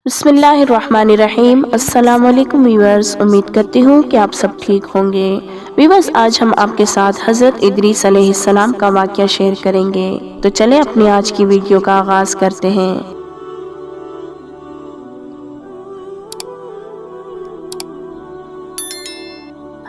بسم اللہ الرحمن الرحیم۔ السلام علیکم ویورز، امید کرتی ہوں کہ آپ سب ٹھیک ہوں گے۔ ویورز، آج ہم آپ کے ساتھ حضرت ادریس علیہ السلام کا واقعہ شیئر کریں گے، تو چلیں اپنی آج کی ویڈیو کا آغاز کرتے ہیں۔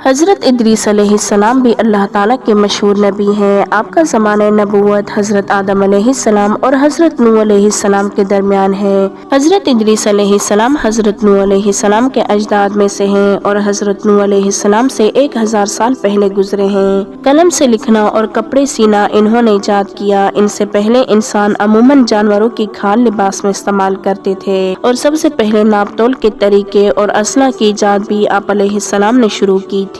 حضرت ادریس علیہ السلام بھی اللہ تعالیٰ کے مشہور نبی ہیں۔ آپ کا زمانہ نبوت حضرت آدم علیہ السلام اور حضرت نوح علیہ السلام کے درمیان ہے۔ حضرت ادریس علیہ السلام حضرت نوح علیہ السلام کے اجداد میں سے ہیں اور حضرت نوح علیہ السلام سے 1000 سال پہلے گزرے ہیں۔ قلم سے لکھنا اور کپڑے سینا انہوں نے ایجاد کیا۔ ان سے پہلے انسان عموماً جانوروں کی کھال لباس میں استعمال کرتے تھے، اور سب سے پہلے ناپ تول کے طریقے اور اسلحہ کی ایجاد بھی آپ علیہ السلام نے شروع کی تھی۔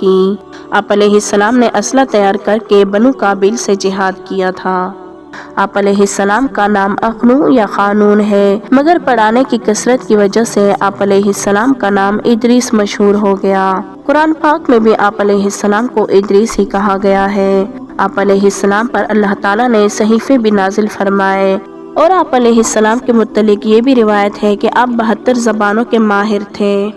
آپ علیہ السلام نے اسلحہ تیار کر کے بنو قابیل سے جہاد کیا تھا۔ آپ علیہ السلام کا نام اخنو یا قانون ہے، مگر پڑھانے کی کثرت کی وجہ سے آپ علیہ السلام کا نام ادریس مشہور ہو گیا۔ قرآن پاک میں بھی آپ علیہ السلام کو ادریس ہی کہا گیا ہے۔ آپ علیہ السلام پر اللہ تعالیٰ نے صحیفے بھی نازل فرمائے، اور آپ علیہ السلام کے متعلق یہ بھی روایت ہے کہ آپ 72 زبانوں کے ماہر تھے۔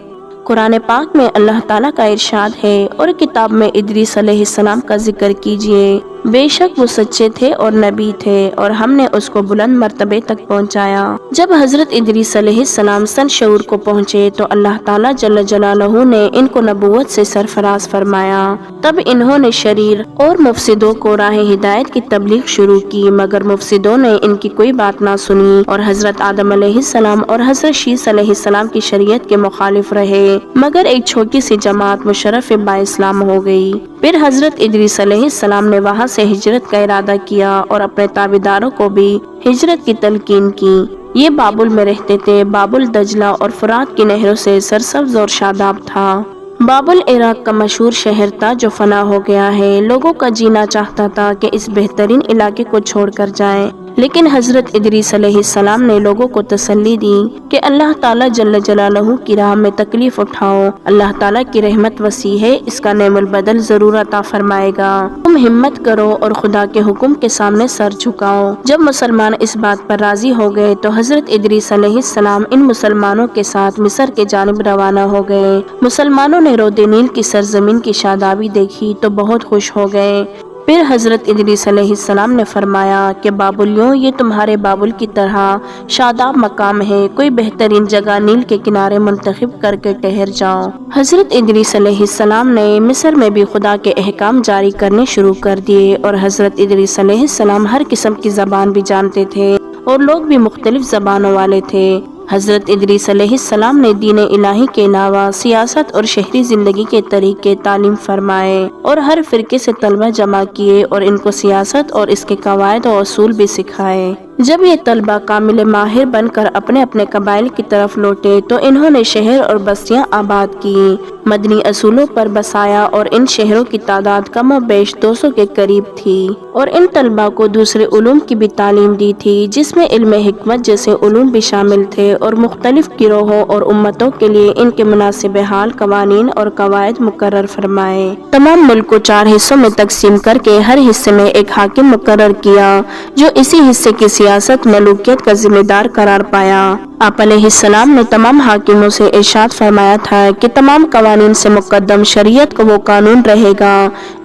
قرآن پاک میں اللہ تعالیٰ کا ارشاد ہے، اور کتاب میں ادریس علیہ السلام کا ذکر کیجئے، بے شک وہ سچے تھے اور نبی تھے، اور ہم نے اس کو بلند مرتبے تک پہنچایا۔ جب حضرت ادریس علیہ السلام سن شعور کو پہنچے تو اللہ تعالیٰ جل جلالہ نے ان کو نبوت سے سرفراز فرمایا۔ تب انہوں نے شریر اور مفسدوں کو راہ ہدایت کی تبلیغ شروع کی، مگر مفسدوں نے ان کی کوئی بات نہ سنی اور حضرت آدم علیہ السلام اور حضرت شیس علیہ السلام کی شریعت کے مخالف رہے، مگر ایک چھوٹی سی جماعت مشرف با اسلام ہو گئی۔ پھر حضرت ادریس علیہ السلام نے وہاں سے ہجرت کا ارادہ کیا اور اپنے تابعداروں کو بھی ہجرت کی تلقین کی۔ یہ بابل میں رہتے تھے۔ بابل دجلہ اور فرات کی نہروں سے سرسبز اور شاداب تھا۔ بابل عراق کا مشہور شہر تھا جو فنا ہو گیا ہے۔ لوگوں کا جینا چاہتا تھا کہ اس بہترین علاقے کو چھوڑ کر جائیں، لیکن حضرت ادریس علیہ السلام نے لوگوں کو تسلی دی کہ اللہ تعالیٰ جل جلالہ کی راہ میں تکلیف اٹھاؤ، اللہ تعالیٰ کی رحمت وسیع ہے، اس کا نعم البدل ضرور عطا فرمائے گا۔ تم ہمت کرو اور خدا کے حکم کے سامنے سر جھکاؤ۔ جب مسلمان اس بات پر راضی ہو گئے تو حضرت ادریس علیہ السلام ان مسلمانوں کے ساتھ مصر کے جانب روانہ ہو گئے۔ مسلمانوں نے رود نیل کی سرزمین کی شادابی دیکھی تو بہت خوش ہو گئے۔ پھر حضرت ادریس علیہ السلام نے فرمایا کہ بابلیوں، یہ تمہارے بابل کی طرح شاداب مقام ہے، کوئی بہترین جگہ نیل کے کنارے منتخب کر کے ٹھہر جاؤ۔ حضرت ادریس علیہ السلام نے مصر میں بھی خدا کے احکام جاری کرنے شروع کر دیے، اور حضرت ادریس علیہ السلام ہر قسم کی زبان بھی جانتے تھے اور لوگ بھی مختلف زبانوں والے تھے۔ حضرت ادریس علیہ السلام نے دین الہی کے علاوہ سیاست اور شہری زندگی کے طریقے تعلیم فرمائے، اور ہر فرقے سے طلبہ جمع کیے اور ان کو سیاست اور اس کے قواعد و اصول بھی سکھائے۔ جب یہ طلبہ کامل ماہر بن کر اپنے اپنے قبائل کی طرف لوٹے تو انہوں نے شہر اور بستیاں آباد کی، مدنی اصولوں پر بسایا، اور ان شہروں کی تعداد کم و بیش 200 کے قریب تھی، اور ان طلبہ کو دوسرے علوم کی بھی تعلیم دی تھی، جس میں علم حکمت جیسے علوم بھی شامل تھے، اور مختلف گروہوں اور امتوں کے لیے ان کے مناسب حال قوانین اور قواعد مقرر فرمائے۔ تمام ملک کو 4 حصوں میں تقسیم کر کے ہر حصے میں ایک حاکم مقرر کیا، جو اسی حصے کی سیاست ملوکیت کا ذمہ دار قرار پایا۔ آپ علیہ السلام نے تمام حاکموں سے ارشاد فرمایا تھا کہ تمام قوانین سے مقدم شریعت کو وہ قانون رہے گا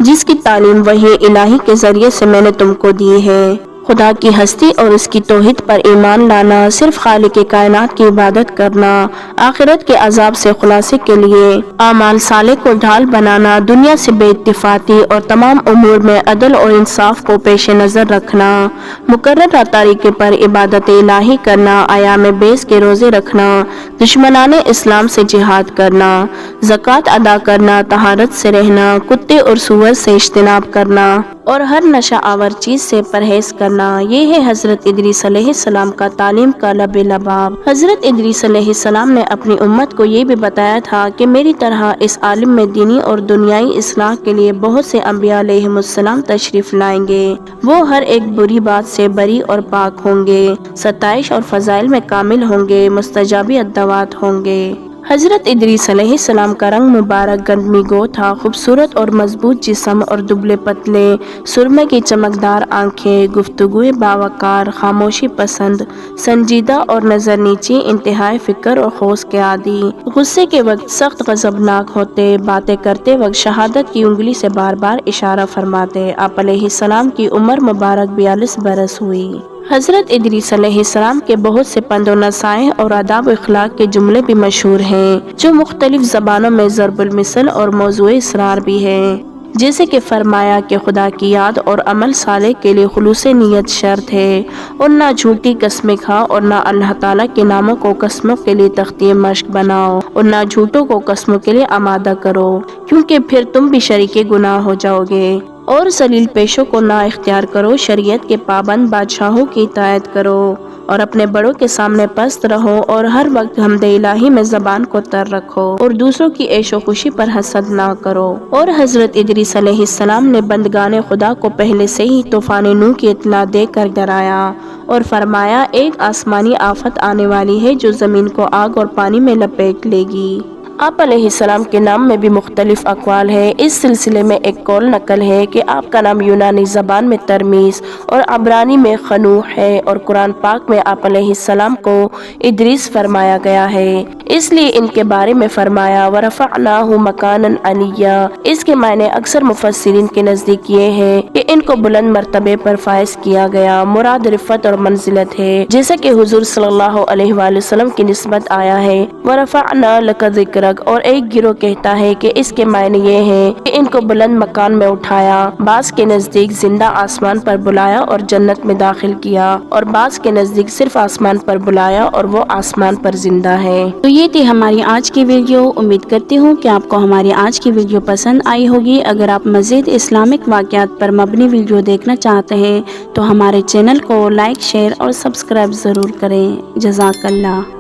جس کی تعلیم وحی الہی کے ذریعے سے میں نے تم کو دی ہے۔ خدا کی ہستی اور اس کی توحید پر ایمان لانا، صرف خالق کائنات کی عبادت کرنا، آخرت کے عذاب سے خلاصے کے لیے اعمال صالح کو ڈھال بنانا، دنیا سے بے اتفاقی اور تمام امور میں عدل اور انصاف کو پیش نظر رکھنا، مقررہ طریقے پر عبادت الہی کرنا، ایام بیس کے روزے رکھنا، دشمنان اسلام سے جہاد کرنا، زکوٰۃ ادا کرنا، طہارت سے رہنا، کتے اور سور سے اجتناب کرنا، اور ہر نشہ آور چیز سے پرہیز کرنا، یہ ہے حضرت ادریس علیہ السلام کا تعلیم کا لب لباب۔ حضرت ادریس علیہ السلام نے اپنی امت کو یہ بھی بتایا تھا کہ میری طرح اس عالم میں دینی اور دنیائی اصلاح کے لیے بہت سے انبیاء علیہ السلام تشریف لائیں گے۔ وہ ہر ایک بری بات سے بری اور پاک ہوں گے، ستائش اور فضائل میں کامل ہوں گے، مستجابی الدعوات ہوں گے۔ حضرت ادریس علیہ السلام کا رنگ مبارک گندمی گو تھا، خوبصورت اور مضبوط جسم اور دبلے پتلے سرمے کی چمکدار آنکھیں، گفتگوئے باوقار، خاموشی پسند، سنجیدہ اور نظر نیچی، انتہائی فکر اور خوص کے عادی، غصے کے وقت سخت غضبناک ہوتے، باتیں کرتے وقت شہادت کی انگلی سے بار بار اشارہ فرماتے۔ آپ علیہ السلام کی عمر مبارک 42 برس ہوئی۔ حضرت ادریس علیہ السلام کے بہت سے پند و نصائح اور آداب و اخلاق کے جملے بھی مشہور ہیں، جو مختلف زبانوں میں ضرب المثل اور موضوع اسرار بھی ہیں، جیسے کہ فرمایا کہ خدا کی یاد اور عمل صالح کے لیے خلوص نیت شرط ہے، اور نہ جھوٹی قسمیں کھاؤ اور نہ اللہ تعالیٰ کے ناموں کو قسموں کے لیے تختیہ مشق بناؤ، اور نہ جھوٹوں کو قسموں کے لیے آمادہ کرو، کیونکہ پھر تم بھی شریک گناہ ہو جاؤ گے، اور ذلیل پیشوں کو نہ اختیار کرو، شریعت کے پابند بادشاہوں کی اطاعت کرو، اور اپنے بڑوں کے سامنے پست رہو، اور ہر وقت حمد الہی میں زبان کو تر رکھو، اور دوسروں کی عیش و خوشی پر حسد نہ کرو۔ اور حضرت ادریس علیہ السلام نے بندگان خدا کو پہلے سے ہی طوفان نوح کی اطلاع دے کر ڈرایا اور فرمایا، ایک آسمانی آفت آنے والی ہے جو زمین کو آگ اور پانی میں لپیٹ لے گی۔ آپ علیہ السلام کے نام میں بھی مختلف اقوال ہیں۔ اس سلسلے میں ایک قول نقل ہے کہ آپ کا نام یونانی زبان میں ترمیس اور عبرانی میں خنوح ہے، اور قرآن پاک میں آپ علیہ السلام کو ادریس فرمایا گیا ہے، اس لیے ان کے بارے میں فرمایا وَرَفَعْنَاهُ مَكَانًا عَلِيًّا۔ اس کے معنی اکثر مفسرین کے نزدیک یہ ہے کہ ان کو بلند مرتبے پر فائز کیا گیا، مراد رفعت اور منزلت ہے، جیسا کہ حضور صلی اللہ علیہ وآلہ وسلم کی نسبت آیا ہے وَرَفَعْنَا لَكَ ذِكْرَكَ۔ اور ایک گروہ کہتا ہے کہ اس کے معنی یہ ہے کہ ان کو بلند مکان میں اٹھایا، بعض کے نزدیک زندہ آسمان پر بلایا اور جنت میں داخل کیا، اور بعض کے نزدیک صرف آسمان پر بلایا اور وہ آسمان پر زندہ ہے۔ تو یہ تھی ہماری آج کی ویڈیو۔ امید کرتی ہوں کہ آپ کو ہماری آج کی ویڈیو پسند آئی ہوگی۔ اگر آپ مزید اسلامک واقعات پر مبنی ویڈیو دیکھنا چاہتے ہیں تو ہمارے چینل کو لائک، شیئر اور سبسکرائب ضرور کریں۔ جزاک اللہ۔